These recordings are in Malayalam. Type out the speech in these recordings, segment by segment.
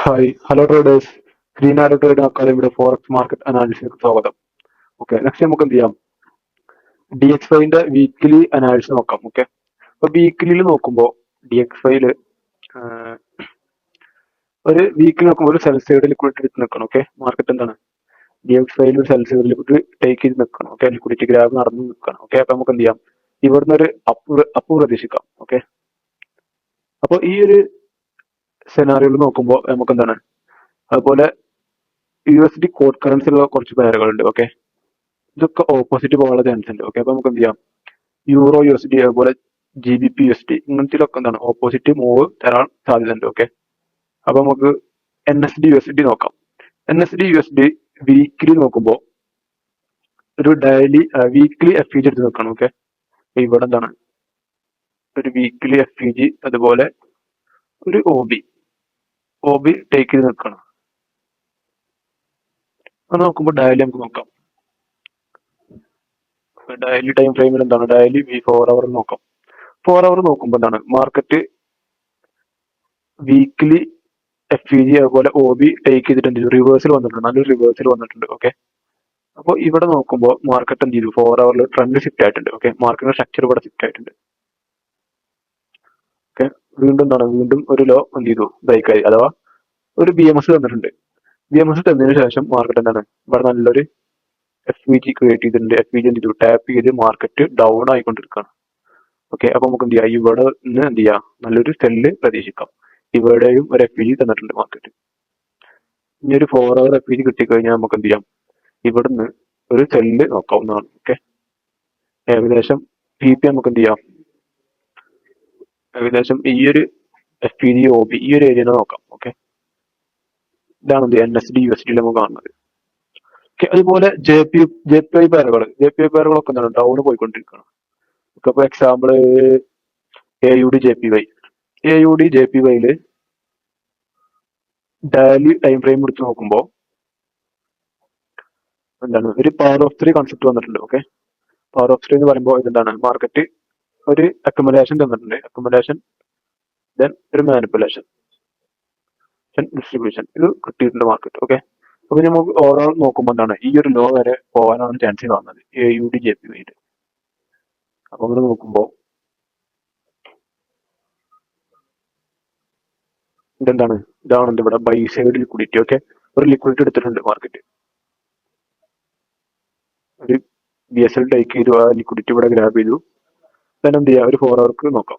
Hello traders. ഗ്രീൻ ആരോ ട്രേഡിംഗ് അക്കാദമിയുടെ ഫോറക്സ് മാർക്കറ്റ് അനാലിസിലേക്ക് സ്വാഗതം. ഓക്കെ, നെക്സ്റ്റ് നമുക്ക് എന്ത് ചെയ്യാം, DXYന്റെ വീക്കിലി അനാലിസിസ് നോക്കാം. ഓക്കെ, അപ്പൊ വീക്കിലിയിൽ നോക്കുമ്പോൾ DXYയില് ഒരു വീക്കിൽ നോക്കുമ്പോൾ ഒരു സെൽ സൈഡ് ലിക്വിഡിറ്റി എടുത്ത് നിൽക്കണം. ഓക്കെ, മാർക്കറ്റ് എന്താണ് DXYയിൽ ഒരു സെൽ സൈഡ് ലിക്വിഡിറ്റി ടേക്ക് ചെയ്ത് നിൽക്കണം. ഓക്കെ, ലിക്വിഡിറ്റി ഗ്രാബ് നടന്ന് നിൽക്കണം. ഓക്കെ, അപ്പൊ നമുക്ക് എന്ത് ചെയ്യാം, ഇവിടുന്ന് ഒരു അപ്പ് പ്രതീക്ഷിക്കാം. ഓക്കെ, അപ്പൊ ഈ ഒരു സെനാറിയോയിൽ നോക്കുമ്പോൾ നമുക്ക് എന്താണ്, അതുപോലെ USD കോഡ് കറൻസിയുള്ള കുറച്ച് പേരുകളുണ്ട്. ഓക്കെ, ഇതൊക്കെ ഓപ്പോസിറ്റ് പോകാനുള്ള ചാൻസ് ഉണ്ട്. ഓക്കെ, അപ്പൊ നമുക്ക് എന്ത് ചെയ്യാം, യൂറോ USD അതുപോലെ GBP USD ഇങ്ങനത്തിലൊക്കെ എന്താണ് ഓപ്പോസിറ്റ് മൂവ് തരാൻ സാധ്യതയുണ്ട്. ഓക്കെ, അപ്പൊ നമുക്ക് NSD USD നോക്കാം. NSD USD വീക്കിലി നോക്കുമ്പോൾ ഒരു വീക്കിലി FEG എടുത്ത് നോക്കണം. ഓക്കെ, ഇവിടെ എന്താണ് ഒരു വീക്കിലി FEG അതുപോലെ ഒരു OB ടേക്ക് ചെയ്ത് നിൽക്കണം. അത് നോക്കുമ്പോൾ ഡയലി നമുക്ക് നോക്കാം. ഡെയിലി ടൈം ഫ്രെയിമിൽ എന്താണ്, ഡെയിലി 4 അവർ നോക്കാം. 4 അവർ നോക്കുമ്പോൾ എന്താണ് മാർക്കറ്റ് വീക്കിലി FEG അതുപോലെ OB ടേക്ക് ചെയ്തിട്ടുണ്ട്, റിവേഴ്സിൽ വന്നിട്ടുണ്ട്, നല്ലൊരു റിവേഴ്സിൽ വന്നിട്ടുണ്ട്. ഓക്കെ, അപ്പോൾ ഇവിടെ നോക്കുമ്പോൾ മാർക്കറ്റ് എന്ത് ചെയ്തു, 4 അവറിൽ ട്രെൻഡ് ഷിഫ്റ്റ് ആയിട്ടുണ്ട്. ഓക്കെ, മാർക്കറ്റിന്റെ സ്ട്രക്ചർ ഇവിടെ ഷിഫ്റ്റ് ആയിട്ടുണ്ട്. ഓക്കെ, വീണ്ടും ഒരു ലോ എന്ത് ചെയ്തു, ബ്രേക്ക് ആയി, അഥവാ ഒരു BMS തന്നിട്ടുണ്ട്. BMS തന്നതിന് ശേഷം മാർക്കറ്റ് എന്താണ് ഇവിടെ നല്ലൊരു FEG ക്രിയേറ്റ് ചെയ്തിട്ടുണ്ട്. FEG എന്ത് ചെയ്തു, ടാപ്പ് ചെയ്ത് മാർക്കറ്റ് ഡൗൺ ആയിക്കൊണ്ടിരിക്കുകയാണ്. ഓക്കെ, അപ്പൊ നമുക്ക് എന്ത് ചെയ്യാം, ഇവിടെ നിന്ന് എന്ത് ചെയ്യാം, നല്ലൊരു സെല്ല് പ്രതീക്ഷിക്കാം. ഇവിടെയും ഒരു FEG തന്നിട്ടുണ്ട് മാർക്കറ്റ്. ഇനി ഒരു 4 അവർ FEG കിട്ടിക്കഴിഞ്ഞാൽ നമുക്ക് എന്ത് ചെയ്യാം, ഇവിടുന്ന് ഒരു സെല്ല് നോക്കാവുന്നതാണ്. ഓക്കെ, ഏകദേശം PP നമുക്ക് എന്ത് ചെയ്യാം, ഏകദേശം ഈ ഒരു FEG OB ഈ ഒരു ഏരിയ നോക്കാം. ഓക്കെ, ഇതാണ് എന്ത് NSD USD നമുക്ക് കാണുന്നത്. ഓക്കെ, അതുപോലെ JPY പേരുകളൊക്കെ എന്താണ് ഡൗൺ പോയിക്കൊണ്ടിരിക്കുകയാണ്. ഓക്കെ, അപ്പൊ എക്സാമ്പിൾ AUD JPYയില് ഡെയിലി ടൈം ഫ്രെയിം എടുത്ത് നോക്കുമ്പോൾ എന്താണ് ഒരു പവർ ഓഫ് 3 കൺസെപ്റ്റ് വന്നിട്ടുണ്ട്. ഓക്കെ, പവർ ഓഫ് 3 എന്ന് പറയുമ്പോൾ ഇതെന്താണ്, മാർക്കറ്റ് ഒരു അക്കമലേഷൻ തന്നിട്ടുണ്ട്, അക്കമലേഷൻ ദെൻ ഒരു മാനിപ്പുലേഷൻ ഡിസ്ട്രിബ്യൂഷൻ ഇത് കിട്ടിയിട്ടുണ്ട് മാർക്കറ്റ്. ഓക്കെ, അപ്പൊ നമുക്ക് ഓവറോൾ നോക്കുമ്പോൾ എന്താണ് ഈ ഒരു ലോ വരെ പോകാനാണ് ചാൻസ് കാണുന്നത് AUD JPYയിൽ. അപ്പൊ അങ്ങനെ നോക്കുമ്പോൾ ഇതെന്താണ്, ഇതാണ് ഇവിടെ ബൈ സൈഡ് ലിക്വിഡിറ്റി. ഓക്കെ, ഒരു ലിക്വിഡിറ്റി എടുത്തിട്ടുണ്ട് മാർക്കറ്റ്, ഒരു BSL ടേക്ക് ചെയ്തു, ആ ലിക്വിഡിറ്റി ഇവിടെ ഗ്രാബ് ചെയ്തു. then എന്ത് ചെയ്യാം, ഒരു 4 അവർക്ക് നോക്കാം.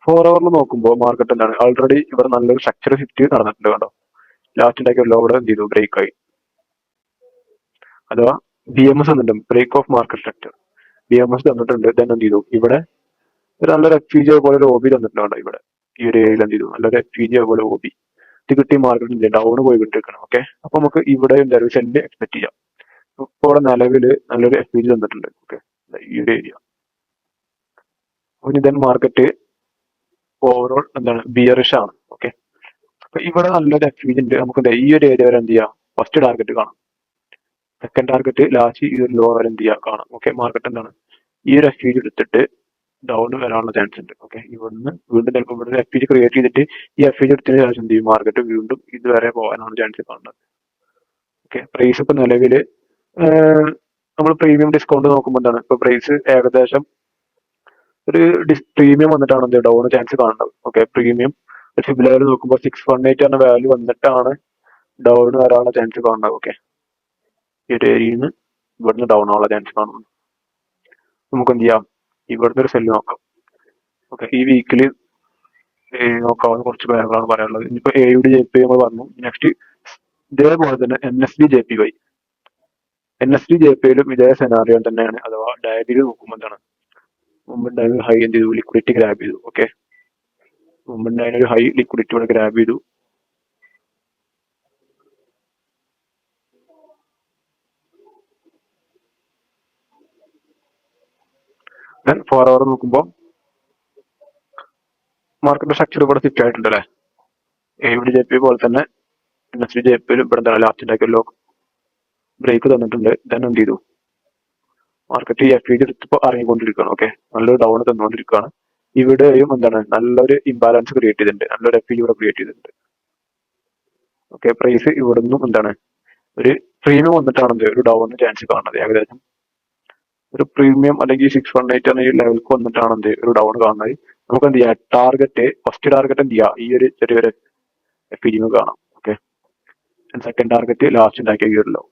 4 അവറിൽ നോക്കുമ്പോൾ മാർക്കറ്റ് എന്താണ് ഓൾറെഡി ഇവിടെ നല്ലൊരു സ്ട്രക്ചർ ഷിഫ്റ്റ് നടന്നിട്ടുണ്ട്. കണ്ടോ, ലാസ്റ്റ് ഉണ്ടാക്കിയ ലോ ഇവിടെ എന്ത് ചെയ്തു, ബ്രേക്ക് ആയി, അഥവാ BMS തന്നിട്ടുണ്ട്, break of market structure BMS തന്നിട്ടുണ്ട്. then എന്ത് ചെയ്തു, ഇവിടെ ഒരു നല്ലൊരു FEG പോലെ ഒരു OB തന്നിട്ടുണ്ട്. ഇവിടെ ഈ ഒരു ഏരിയയിൽ എന്ത് ചെയ്തു, നല്ലൊരു FEG പോലെ OB ഇത് കിട്ടി, മാർക്കറ്റ് ഡൗൺ പോയി വിട്ടിരിക്കണം. ഓക്കെ, അപ്പൊ നമുക്ക് ഇവിടെ എന്തായാലും സെല്ല് എക്സ്പെക്ട് ചെയ്യാം. ഇപ്പൊ ഇവിടെ നിലവില് നല്ലൊരു FEG തന്നിട്ടുണ്ട്. ഓക്കെ, ഈ ഒരു ഏരിയ. ദെൻ മാർക്കറ്റ് ഓവറോൾ എന്താണ് ബിയറിഷ് ആണ്. ഓക്കെ, അപ്പൊ ഇവിടെ നല്ലൊരു FEG ഉണ്ട്. നമുക്ക് ഈ ഒരു ഏരിയ വരെ എന്ത് ചെയ്യാം, ഫസ്റ്റ് ടാർഗറ്റ് കാണാം, സെക്കൻഡ് ടാർഗറ്റ് ലാസ്റ്റ് ഈ ഒരു ലോ വരെ എന്ത് ചെയ്യാം കാണാം. ഓക്കെ, മാർക്കറ്റ് എന്താണ് ഈ ഒരു FEG എടുത്തിട്ട് ഡൗൺ വരാനുള്ള ചാൻസ് ഉണ്ട്. ഓക്കെ, ഇവിടുന്ന് വീണ്ടും ചിലപ്പോൾ ഇവിടെ FEG ക്രിയേറ്റ് ചെയ്തിട്ട് ഈ FEG എടുത്തതിന് ശേഷം എന്ത് ചെയ്യും, മാർക്കറ്റ് വീണ്ടും ഇതുവരെ പോകാനാണ് ചാൻസ് കാണുന്നത്. ഓക്കെ, പ്രൈസ് ഇപ്പൊ നിലവില് നമ്മൾ പ്രീമിയം ഡിസ്കൗണ്ട് നോക്കുമ്പോൾ എന്താണ് ഇപ്പൊ പ്രൈസ് ഏകദേശം ഒരു പ്രീമിയം വന്നിട്ടാണ് എന്ത് ഡൗൺ ചാൻസ് കാണുന്നത്. ഓക്കെ, പ്രീമിയം ഫിബിലറി നോക്കുമ്പോൾ 618 എന്ന വാല്യൂ വന്നിട്ടാണ് ഡൗൺ വരാനുള്ള ചാൻസ് കാണുന്നത്. ഓക്കെ, ഈ ഒരു ഏരിയയിൽ നിന്ന് ഇവിടുന്ന് ഡൗൺ ആവാനുള്ള ചാൻസ് കാണുന്നു. നമുക്ക് എന്ത് ചെയ്യാം, ഇവിടുന്ന് ഒരു സെല്ല് നോക്കാം. ഓക്കെ, ഈ വീക്കിൽ നോക്കാവുന്ന കുറച്ച് പേരുകളാണ് പറയാനുള്ളത്. ഇനിയിപ്പോ AUD JPY നമ്മൾ പറഞ്ഞു. നെക്സ്റ്റ് ഇതേപോലെ തന്നെ NSD JPYയിലും ഇതേ സെനാറിയോ തന്നെയാണ്, അഥവാ ഡയലിയിൽ നോക്കുമ്പോൾ എന്താണ് മുമ്പുണ്ടായ ഹൈ എന്ത് ചെയ്തു, ലിക്വിഡിറ്റി ഗ്രാബ് ചെയ്തു. ഓക്കെ, മുമ്പുണ്ടായ ഒരു ഹൈ ലിക്വിഡിറ്റി ഇവിടെ ഗ്രാബ് ചെയ്തു. ദെൻ 4 അവർ നോക്കുമ്പോൾ മാർക്കറ്റ് സ്ട്രക്ചർ ഇവിടെ ഫിറ്റ് ആയിട്ടുണ്ട്. അല്ലെ, AUD JPY പോലെ തന്നെ NSD JPYയിലും ഇവിടെ എന്താണ് ലാസ്റ്റ് ഉണ്ടാക്കിയ ലോ ബ്രേക്ക് തന്നിട്ടുണ്ട്. ദെൻ എന്ത് ചെയ്തു, മാർക്കറ്റ് ഈ FEG എടുത്തിപ്പോ ഇറങ്ങിക്കൊണ്ടിരിക്കുകയാണ്. ഓക്കെ, നല്ലൊരു ഡൗൺ തന്നുകൊണ്ടിരിക്കുകയാണ്. ഇവിടെയും എന്താണ് നല്ലൊരു ഇംബാലൻസ് ക്രിയേറ്റ് ചെയ്തിട്ടുണ്ട്, നല്ലൊരു FEG ഇവിടെ ക്രിയേറ്റ് ചെയ്തിട്ടുണ്ട്. ഓക്കെ, പ്രൈസ് ഇവിടെ നിന്നും എന്താണ് ഒരു പ്രീമിയം വന്നിട്ടാണ് എന്ത് ഒരു ഡൗൺ ചാൻസ് കാണുന്നത്. ഏകദേശം ഒരു പ്രീമിയം അല്ലെങ്കിൽ 618 എന്ന ഈ ലെവൽക്ക് വന്നിട്ടാണ് എന്ത് ഒരു ഡൗൺ കാണുന്നത്. നമുക്ക് എന്ത് ചെയ്യാം, ടാർഗറ്റ് ഫസ്റ്റ് ടാർഗറ്റ് എന്ത് ചെയ്യാം, ഈ ഒരു ചെറിയൊരു FPG കാണാം. ഓക്കെ, സെക്കൻഡ് ടാർഗറ്റ് ലാസ്റ്റ് ഉണ്ടാക്കിയ ഈ ഒരു ലോ.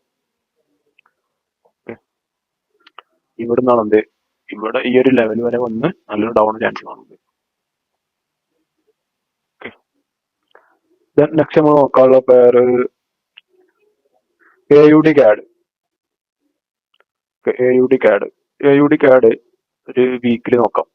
ഇവിടെ നിന്നാണ് എന്ത് ഇവിടെ ഈ ഒരു ലെവൽ വരെ വന്ന് നല്ലൊരു ഡൗൺ ചാൻസ് കാണുന്നത്. നെക്സ്റ്റ് നമ്മൾ നോക്കാനുള്ള പേര് AUD CAD. AUD CAD ഒരു വീക്കിലി നോക്കാം.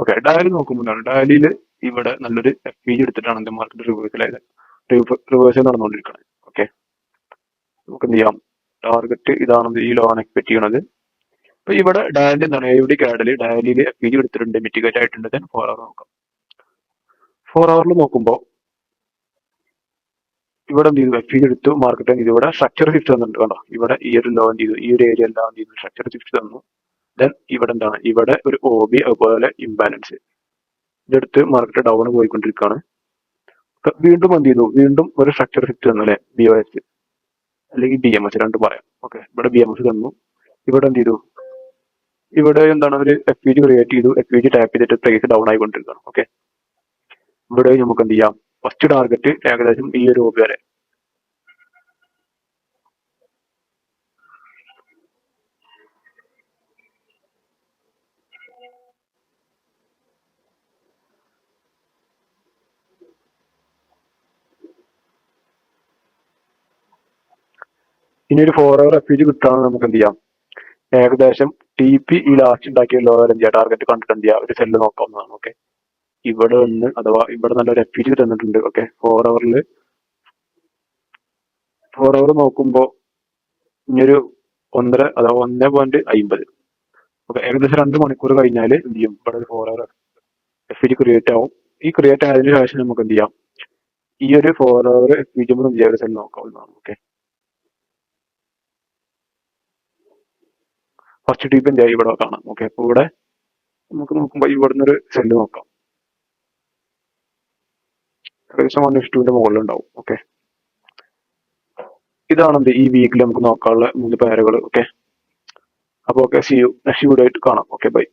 ഓക്കെ, ഡയലി നോക്കുമ്പോഴാണ് ഡയലിയിൽ ഇവിടെ നല്ലൊരു FPG എടുത്തിട്ടാണ് എന്റെ മാർക്കറ്റ് റിവേഴ്സൽ നടന്നുകൊണ്ടിരിക്കുന്നത്. ഓക്കെ, നമുക്ക് എന്ത് ചെയ്യാം, ടാർഗറ്റ് ഇതാണ്, ഈ ലോ ആണ് എക്സ്പെക്ട് ചെയ്യണത്. അപ്പൊ ഇവിടെ ഡയലി എന്താണ് AUD CAD ഡയലിയിൽ FPG എടുത്തിട്ടുണ്ട്, മിറ്റിഗേറ്റ് ആയിട്ടുണ്ട്. ദെൻ 4 അവർ നോക്കാം. 4 അവറിൽ നോക്കുമ്പോൾ ഇവിടെ എന്ത് ചെയ്തു, FPG എടുത്തു, മാർക്കറ്റ് എന്ത് ചെയ്തു, ഇവിടെ സ്ട്രക്ചർ ഷിഫ്റ്റ് തന്നിട്ടുണ്ട്. കണ്ടോ, ഇവിടെ ഈ ഒരു ലോ എന്ത് ചെയ്തു, ഈ ഒരു ഏരിയ എല്ലാം എന്ത് ചെയ്തു, സ്ട്രക്ചർ ഷിഫ്റ്റ് തന്നു. ദെൻ ഇവിടെ എന്താണ്, ഇവിടെ ഒരു OB അതുപോലെ ഇംബാലൻസ് ഇതെടുത്ത് മാർക്കറ്റ് ഡൗൺ പോയിക്കൊണ്ടിരിക്കുകയാണ്. വീണ്ടും എന്ത് ചെയ്തു, വീണ്ടും ഒരു സ്ട്രക്ചർ ഷിഫ്റ്റ് തന്നു അല്ലെ, BOS അല്ലെങ്കിൽ BMS രണ്ടും പറയാം. ഓക്കെ, ഇവിടെ BMS തന്നു. ഇവിടെ എന്ത് ചെയ്തു, ഇവിടെ എന്താണ് ഒരു FPG ക്രിയേറ്റ് ചെയ്തു, FPG ടാപ്പ് ചെയ്തിട്ട് പ്രൈസ് ഡൗൺ ആയിക്കൊണ്ടിരിക്കുകയാണ്. ഓക്കെ, ഇവിടെ നമുക്ക് എന്ത് ചെയ്യാം, ഫസ്റ്റ് ടാർഗറ്റ് ഏകദേശം ഈ ഒരു OB വരെ. ഇനി ഒരു 4 അവർ FPG കിട്ടുകയാണെങ്കിൽ നമുക്ക് എന്ത് ചെയ്യാം, ഏകദേശം TP ഈ ലാസ്റ്റ് ഉണ്ടാക്കിയ ലോ വരെ എന്ത് ചെയ്യാം, ടാർഗറ്റ് കണ്ടിട്ട് എന്ത് ചെയ്യാം, ഒരു സെല്ല് നോക്കാവുന്നതാണ്. ഓക്കെ, ഇവിടെ ഒന്ന് അഥവാ ഇവിടെ നല്ലൊരു FPG തന്നിട്ടുണ്ട്. ഓക്കെ, 4 അവർ നോക്കുമ്പോൾ ഇനിയൊരു 1.5 അഥവാ 1.50. ഓക്കെ, ഏകദേശം 2 മണിക്കൂർ കഴിഞ്ഞാൽ എന്ത് ചെയ്യും, ഇവിടെ ഒരു 4 അവർ FPG ക്രിയേറ്റ് ആവും. ഈ ക്രിയേറ്റ് ആയതിനു ശേഷം നമുക്ക് എന്ത് ചെയ്യാം, ഈ ഒരു 4 അവർ FPG എന്ത് ചെയ്യാം, ഒരു സെല്ല് നോക്കാവുന്നതാണ്. ഓക്കെ, ഫസ്റ്റ് TP എന്ത് ചെയ്യാം, ഇവിടെ കാണാം. ഓക്കെ, അപ്പൊ ഇവിടെ നമുക്ക് നോക്കുമ്പോൾ ഇവിടെ നിന്നൊരു സെല്ല് നോക്കാം. ഏകദേശം 1:2 മുകളിലുണ്ടാവും. ഓക്കെ, ഇതാണ് എന്ത് ഈ വീക്കിൽ നമുക്ക് നോക്കാനുള്ള 3 പേരുകൾ. ഓക്കെ, അപ്പോൾ okay, see you next video ആയിട്ട് കാണാം. Okay, by.